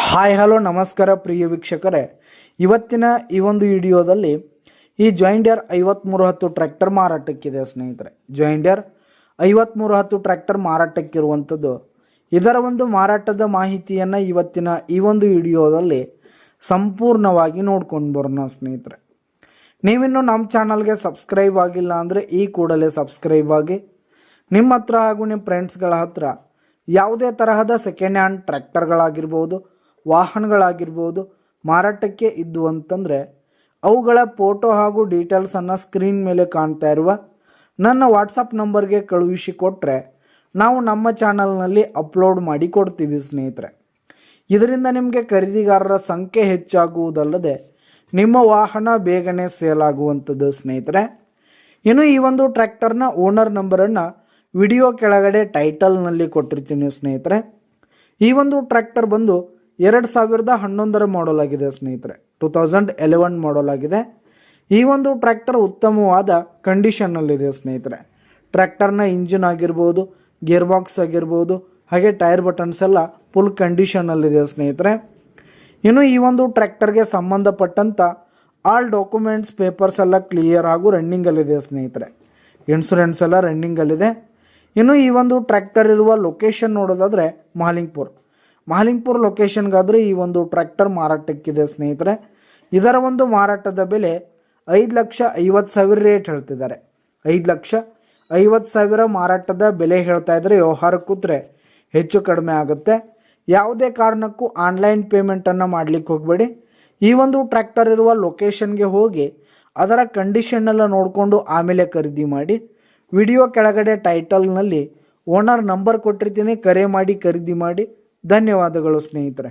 Hi hello ನಮಸ್ಕಾರ ಪ್ರಿಯ ವೀಕ್ಷಕರೇ, ಇವತ್ತಿನ ಈ ಒಂದು ವಿಡಿಯೋದಲ್ಲಿ ಈ ಜಾಯಿಂಡಿಯರ್ 5310 ಟ್ರ್ಯಾಕ್ಟರ್ ಮಾರಾಟಕ್ಕಿದೆ ಸ್ನೇಹಿತರೆ. ಜಾಯಿಂಡಿಯರ್ 5310 ಟ್ರ್ಯಾಕ್ಟರ್ ಮಾರಾಟಕ್ಕಿರುವಂಥದ್ದು. ಇದರ ಒಂದು ಮಾರಾಟದ ಮಾಹಿತಿಯನ್ನು ಇವತ್ತಿನ ಈ ಒಂದು ವಿಡಿಯೋದಲ್ಲಿ ಸಂಪೂರ್ಣವಾಗಿ ನೋಡ್ಕೊಂಡು ಬರೋಣ ಸ್ನೇಹಿತರೆ. ನೀವಿನ್ನು ನಮ್ಮ ಚಾನಲ್ಗೆ ಸಬ್ಸ್ಕ್ರೈಬ್ ಆಗಿಲ್ಲ ಅಂದರೆ ಈ ಕೂಡಲೇ ಸಬ್ಸ್ಕ್ರೈಬ್ ಆಗಿ. ನಿಮ್ಮ ಹತ್ರ ಹಾಗೂ ನಿಮ್ಮ ಫ್ರೆಂಡ್ಸ್ಗಳ ಹತ್ರ ಯಾವುದೇ ತರಹದ ಸೆಕೆಂಡ್ ಹ್ಯಾಂಡ್ ಟ್ರ್ಯಾಕ್ಟರ್ಗಳಾಗಿರ್ಬೋದು, ವಾಹನಗಳಾಗಿರ್ಬೋದು ಮಾರಾಟಕ್ಕೆ ಇದ್ದು ಅಂತಂದರೆ ಅವುಗಳ ಫೋಟೋ ಹಾಗೂ ಡೀಟೇಲ್ಸನ್ನು ಸ್ಕ್ರೀನ್ ಮೇಲೆ ಕಾಣ್ತಾ ಇರುವ ನನ್ನ ವಾಟ್ಸಪ್ ನಂಬರ್ಗೆ ಕಳುಹಿಸಿ ಕೊಟ್ಟರೆ ನಾವು ನಮ್ಮ ಚಾನಲ್ನಲ್ಲಿ ಅಪ್ಲೋಡ್ ಮಾಡಿ ಕೊಡ್ತೀವಿ ಸ್ನೇಹಿತರೆ. ಇದರಿಂದ ನಿಮಗೆ ಖರೀದಿಗಾರರ ಸಂಖ್ಯೆ ಹೆಚ್ಚಾಗುವುದಲ್ಲದೆ ನಿಮ್ಮ ವಾಹನ ಬೇಗನೆ ಸೇಲ್ ಆಗುವಂಥದ್ದು ಸ್ನೇಹಿತರೆ. ಇನ್ನು ಈ ಒಂದು ಟ್ರ್ಯಾಕ್ಟರ್ನ ಓನರ್ ನಂಬರನ್ನು ವಿಡಿಯೋ ಕೆಳಗಡೆ ಟೈಟಲ್ನಲ್ಲಿ ಕೊಟ್ಟಿರ್ತೀನಿ ಸ್ನೇಹಿತರೆ. ಈ ಒಂದು ಟ್ರ್ಯಾಕ್ಟರ್ ಬಂದು 2011 ಮಾಡಲ್ ಆಗಿದೆ ಸ್ನೇಹಿತರೆ. 2011 ಮಾಡಲ್ ಆಗಿದೆ. ಈ ಒಂದು ಟ್ರ್ಯಾಕ್ಟರ್ ಉತ್ತಮವಾದ ಕಂಡೀಷನ್ನಲ್ಲಿದೆ ಸ್ನೇಹಿತರೆ. ಟ್ರ್ಯಾಕ್ಟರ್ನ ಇಂಜಿನ್ ಆಗಿರ್ಬೋದು, ಗೇರ್ ಬಾಕ್ಸ್ ಆಗಿರ್ಬೋದು, ಹಾಗೆ ಟೈರ್ ಬಟನ್ಸ್ ಎಲ್ಲ ಫುಲ್ ಕಂಡೀಷನ್ನಲ್ಲಿದೆ ಸ್ನೇಹಿತರೆ. ಇನ್ನು ಈ ಒಂದು ಟ್ರ್ಯಾಕ್ಟರ್ಗೆ ಸಂಬಂಧಪಟ್ಟಂಥ ಆಲ್ ಡಾಕ್ಯುಮೆಂಟ್ಸ್ ಪೇಪರ್ಸ್ ಎಲ್ಲ ಕ್ಲಿಯರ್ ಹಾಗೂ ರನ್ನಿಂಗಲ್ಲಿದೆ ಸ್ನೇಹಿತರೆ. ಇನ್ಶೂರೆನ್ಸ್ ಎಲ್ಲ ರನ್ನಿಂಗಲ್ಲಿದೆ. ಇನ್ನು ಈ ಒಂದು ಟ್ರ್ಯಾಕ್ಟರ್ ಇರುವ ಲೊಕೇಶನ್ ನೋಡೋದಾದರೆ ಮಹಾಲಿಂಗ್ಪುರ್ ಲೊಕೇಶನ್ಗಾದರೆ ಈ ಒಂದು ಟ್ರ್ಯಾಕ್ಟರ್ ಮಾರಾಟಕ್ಕಿದೆ ಸ್ನೇಹಿತರೆ. ಇದರ ಒಂದು ಮಾರಾಟದ ಬೆಲೆ 5,50,000 ರೇಟ್ ಹೇಳ್ತಿದ್ದಾರೆ. 5,50,000 ಮಾರಾಟದ ಬೆಲೆ ಹೇಳ್ತಾ ಇದ್ದಾರೆ. ವ್ಯವಹಾರ ಕೂತ್ರೆ ಹೆಚ್ಚು ಕಡಿಮೆ ಆಗುತ್ತೆ. ಯಾವುದೇ ಕಾರಣಕ್ಕೂ ಆನ್ಲೈನ್ ಪೇಮೆಂಟನ್ನು ಮಾಡಲಿಕ್ಕೆ ಹೋಗಬೇಡಿ. ಈ ಒಂದು ಟ್ರ್ಯಾಕ್ಟರ್ ಇರುವ ಲೊಕೇಶನ್ಗೆ ಹೋಗಿ ಅದರ ಕಂಡೀಷನ್ನೆಲ್ಲ ನೋಡಿಕೊಂಡು ಆಮೇಲೆ ಖರೀದಿ ಮಾಡಿ. ವಿಡಿಯೋ ಕೆಳಗಡೆ ಟೈಟಲ್ನಲ್ಲಿ ಓನರ್ ನಂಬರ್ ಕೊಟ್ಟಿರ್ತೀನಿ, ಕರೆ ಮಾಡಿ ಖರೀದಿ ಮಾಡಿ. ಧನ್ಯವಾದಗಳು ಸ್ನೇಹಿತರೆ.